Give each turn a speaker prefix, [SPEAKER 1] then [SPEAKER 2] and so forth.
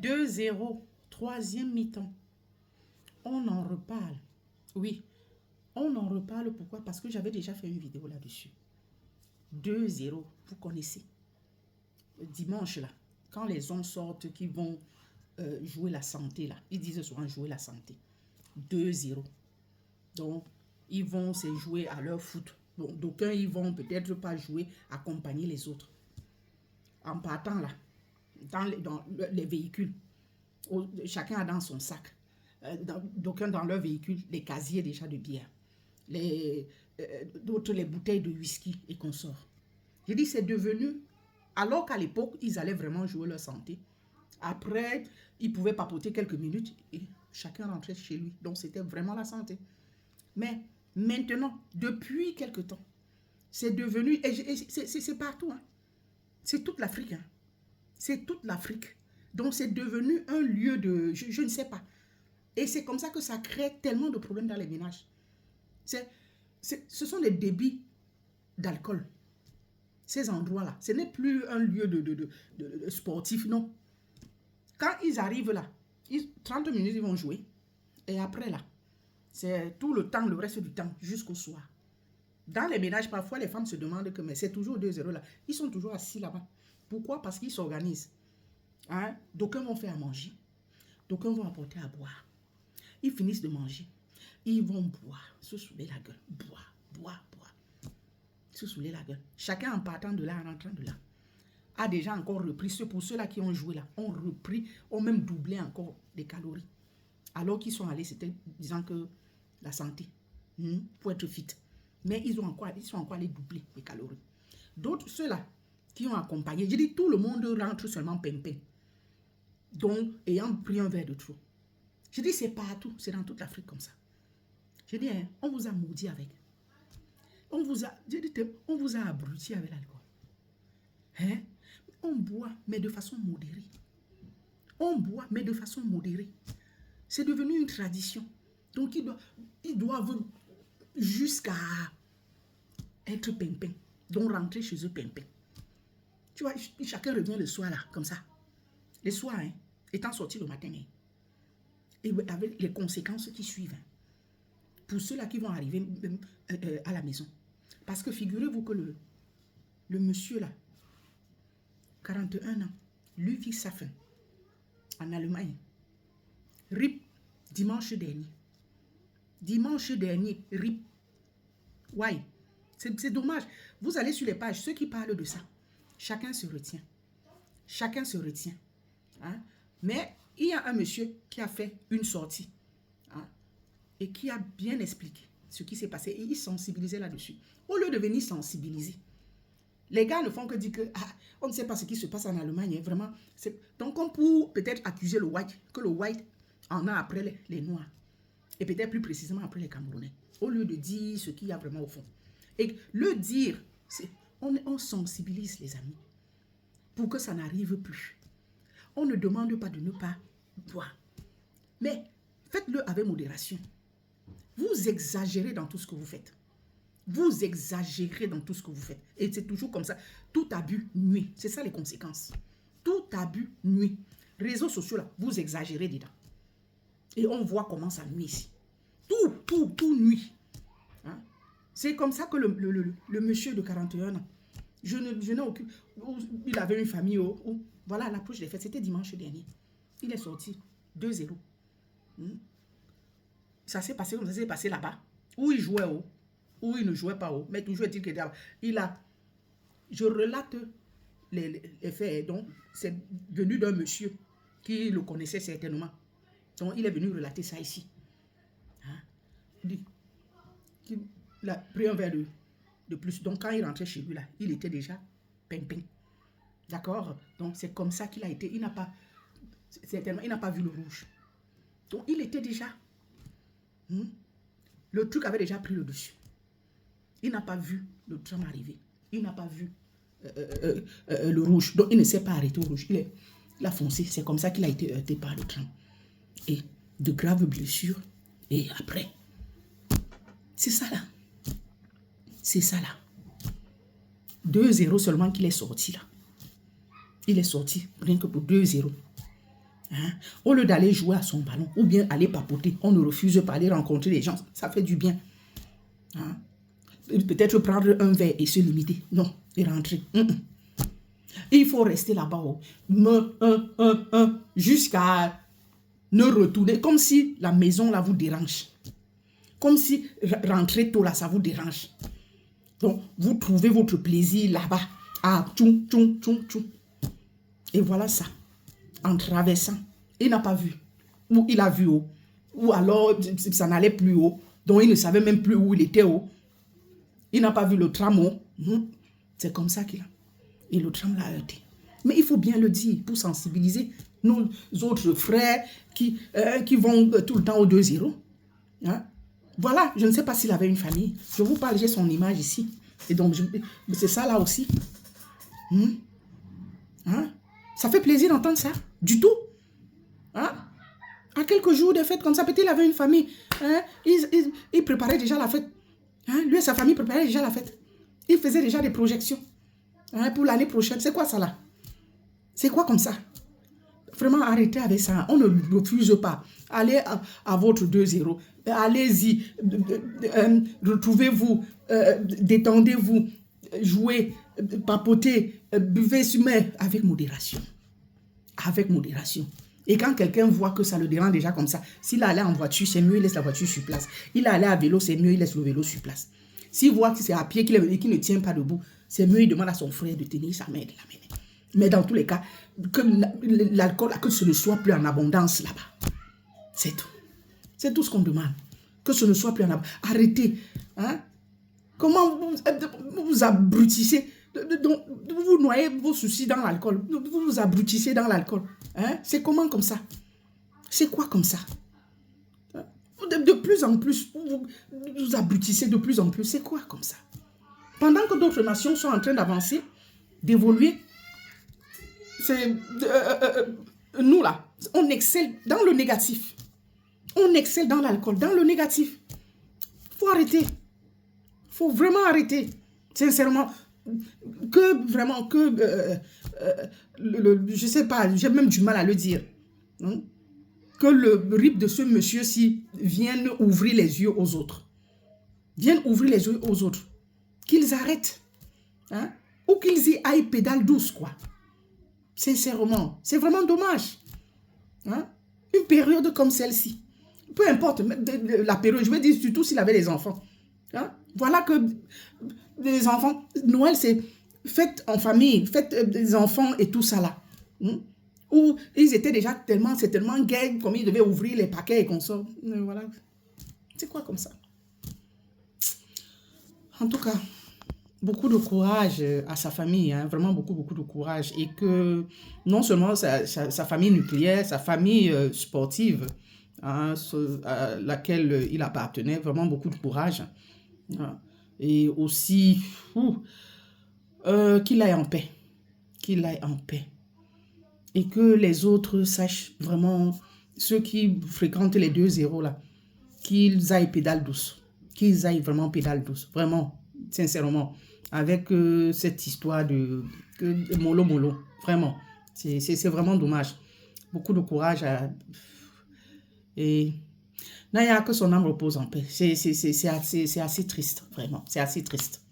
[SPEAKER 1] 2-0, troisième mi-temps. On en reparle. Oui, on en reparle. Pourquoi? Parce que j'avais déjà fait une vidéo là-dessus. 2-0, vous connaissez. Dimanche, là, quand les hommes sortent qui vont jouer la santé, là, ils disent souvent jouer la santé. 2-0. Donc, ils vont se jouer à leur foot. Bon, d'aucuns, ils vont peut-être pas jouer, accompagner les autres. En partant là, dans les véhicules, chacun a dans son sac, d'aucuns dans leur véhicule, les casiers déjà de bière, d'autres les bouteilles de whisky et consorts. J'ai dit, c'est devenu, alors qu'à l'époque, ils allaient vraiment jouer leur santé. Après, ils pouvaient papoter quelques minutes et chacun rentrait chez lui. Donc, c'était vraiment la santé. Mais maintenant, depuis quelque temps, c'est devenu, et c'est partout, hein. C'est toute l'Afrique, hein. C'est toute l'Afrique. Donc, c'est devenu un lieu de, je ne sais pas. Et c'est comme ça que ça crée tellement de problèmes dans les ménages. Ce sont des débits d'alcool. Ces endroits-là, ce n'est plus un lieu de sportif, non. Quand ils arrivent là, 30 minutes, ils vont jouer. Et après là, c'est tout le temps, le reste du temps, jusqu'au soir. Dans les ménages, parfois, les femmes se demandent que, mais c'est toujours 2-0 là. Ils sont toujours assis là-bas. Pourquoi? Parce qu'ils s'organisent. Hein? D'aucuns vont faire à manger. D'aucuns vont apporter à boire. Ils finissent de manger. Ils vont boire, se saouler la gueule. Boire. Se saouler la gueule. Chacun en partant de là, en rentrant de là, a déjà encore repris. Pour ceux-là qui ont joué là, ont repris, ont même doublé encore les calories. Alors qu'ils sont allés, c'était disant que la santé, pour être fit. Mais ils sont encore allés doubler les calories. D'autres, ceux-là qui ont accompagné, je dis tout le monde rentre seulement pimpin. Donc, ayant pris un verre de trop. Je dis c'est partout, c'est dans toute l'Afrique comme ça. Je dis, hein, on vous a maudit avec. On vous a abruti avec l'alcool. Hein? On boit, mais de façon modérée. C'est devenu une tradition. Donc, ils doivent jusqu'à être pimpin. Donc, rentrer chez eux pimpin. Tu vois, chacun revient le soir là, comme ça. Le soir, hein, étant sorti le matin. Hein, et avec les conséquences qui suivent. Hein, pour ceux-là qui vont arriver à la maison. Parce que figurez-vous que le monsieur là, 41 ans, lui vit sa fin en Allemagne. RIP, dimanche dernier. RIP. Ouais, c'est dommage. Vous allez sur les pages, ceux qui parlent de ça, chacun se retient. Hein? Mais il y a un monsieur qui a fait une sortie, hein, et qui a bien expliqué ce qui s'est passé et il sensibilisait là-dessus. Au lieu de venir sensibiliser, les gars ne font que dire que on ne sait pas ce qui se passe en Allemagne. Hein, vraiment. Donc, comme pour peut-être accuser le white, que le white en a après les noirs. Et peut-être plus précisément après les Camerounais. Au lieu de dire ce qu'il y a vraiment au fond. Et le dire, on sensibilise les amis. Pour que ça n'arrive plus. On ne demande pas de ne pas boire. Mais faites-le avec modération. Vous exagérez dans tout ce que vous faites. Et c'est toujours comme ça. Tout abus nuit. C'est ça les conséquences. Tout abus nuit. Réseaux sociaux, là, vous exagérez dedans. Et on voit comment ça nuit ici. Tout nuit. Hein? C'est comme ça que le monsieur de 41 ans, je n'ai aucune... Il avait une famille voilà, l'approche des fêtes. C'était dimanche dernier. Il est sorti 2-0. Ça s'est passé comme ça s'est passé là-bas. Où il jouait où il ne jouait pas mais toujours est-il qu'il était là. Je relate les faits. Donc, c'est venu d'un monsieur qui le connaissait certainement. Donc, il est venu relater ça ici. Hein? Il a pris un verre de plus. Donc, quand il rentrait chez lui, là, il était déjà pimpin. D'accord? Donc, c'est comme ça qu'il a été. Il n'a pas vu le rouge. Donc, il était déjà... Le truc avait déjà pris le dessus. Il n'a pas vu le tram arriver. Il n'a pas vu le rouge. Donc, il ne s'est pas arrêté au rouge. Il a foncé. C'est comme ça qu'il a été heurté par le tram. Et de graves blessures. Et après, c'est ça là. 2-0 seulement qu'il est sorti là. Il est sorti rien que pour 2-0. Hein? Au lieu d'aller jouer à son ballon ou bien aller papoter, on ne refuse pas aller rencontrer les gens. Ça fait du bien. Hein? Peut-être prendre un verre et se limiter. Non, et rentrer. Il faut rester là-bas jusqu'à ne retourner. Comme si la maison là vous dérange. Comme si rentrer tôt là, ça vous dérange. Donc, vous trouvez votre plaisir là-bas. Ah, tchoum, tchoum, tchoum, tchoum. Et voilà ça. En traversant. Il n'a pas vu. Ou il a vu haut. Ou alors, ça n'allait plus haut. Donc, il ne savait même plus où il était haut. Il n'a pas vu le tram haut. C'est comme ça qu'il a. Et le tram l'a heurté. Mais il faut bien le dire pour sensibiliser nos autres frères qui vont tout le temps au 2-0. Hein? Voilà, je ne sais pas s'il avait une famille. Je vous parle, j'ai son image ici. Et donc, c'est ça là aussi. Hein? Ça fait plaisir d'entendre ça. Du tout. Hein? À quelques jours de fête comme ça, peut-être il avait une famille. Hein? Il préparait déjà la fête. Hein? Lui et sa famille préparaient déjà la fête. Il faisait déjà des projections. Hein? Pour l'année prochaine. C'est quoi ça là? C'est quoi comme ça? Vraiment, arrêtez avec ça. On ne refuse pas. Allez à votre 2-0. Allez-y. Retrouvez-vous. Détendez-vous. Jouez. Papotez. Buvez, mais avec modération. Avec modération. Et quand quelqu'un voit que ça le dérange déjà comme ça, s'il allait en voiture, c'est mieux, il laisse la voiture sur place. Il allait à vélo, c'est mieux, il laisse le vélo sur place. S'il voit que c'est à pied, qu'il ne tient pas debout, c'est mieux, il demande à son frère de tenir sa main et de l'amener. Mais dans tous les cas, que l'alcool, que ce ne soit plus en abondance là-bas. C'est tout. C'est tout ce qu'on demande. Que ce ne soit plus en abondance. Arrêtez. Hein? Comment vous vous abrutissez? Vous noyez vos soucis dans l'alcool. Vous vous abrutissez dans l'alcool. Hein? C'est comment comme ça? C'est quoi comme ça? De plus en plus, vous vous abrutissez de plus en plus. C'est quoi comme ça? Pendant que d'autres nations sont en train d'avancer, d'évoluer, nous là, on excelle dans le négatif. On excelle dans l'alcool, dans le négatif. Il faut arrêter. Il faut vraiment arrêter. Sincèrement, je sais pas, j'ai même du mal à le dire. Hein? Que le RIP de ce monsieur-ci vienne ouvrir les yeux aux autres. Vienne ouvrir les yeux aux autres. Qu'ils arrêtent. Hein? Ou qu'ils y aillent pédale douce, quoi. Sincèrement, c'est vraiment dommage. Hein? Une période comme celle-ci. Peu importe la période, je veux dire surtout s'il avait les enfants. Hein? Voilà que les enfants, Noël c'est fête en famille, fête des enfants et tout ça là. Où ils étaient déjà c'est tellement gay comme ils devaient ouvrir les paquets et qu'on sort. Voilà. C'est quoi comme ça? En tout cas, beaucoup de courage à sa famille, hein, vraiment beaucoup de courage. Et que non seulement sa famille nucléaire, sa famille sportive, hein, à laquelle il appartenait, vraiment beaucoup de courage. Hein. Et aussi, qu'il aille en paix. Qu'il aille en paix. Et que les autres sachent vraiment, ceux qui fréquentent les 2-0 là, qu'ils aillent pédale douce. Qu'ils aillent vraiment pédale douce. Vraiment, sincèrement. Avec cette histoire de mollo. Vraiment. C'est vraiment dommage. Beaucoup de courage. Et Naya, que son âme repose en paix. C'est assez triste, vraiment. C'est assez triste.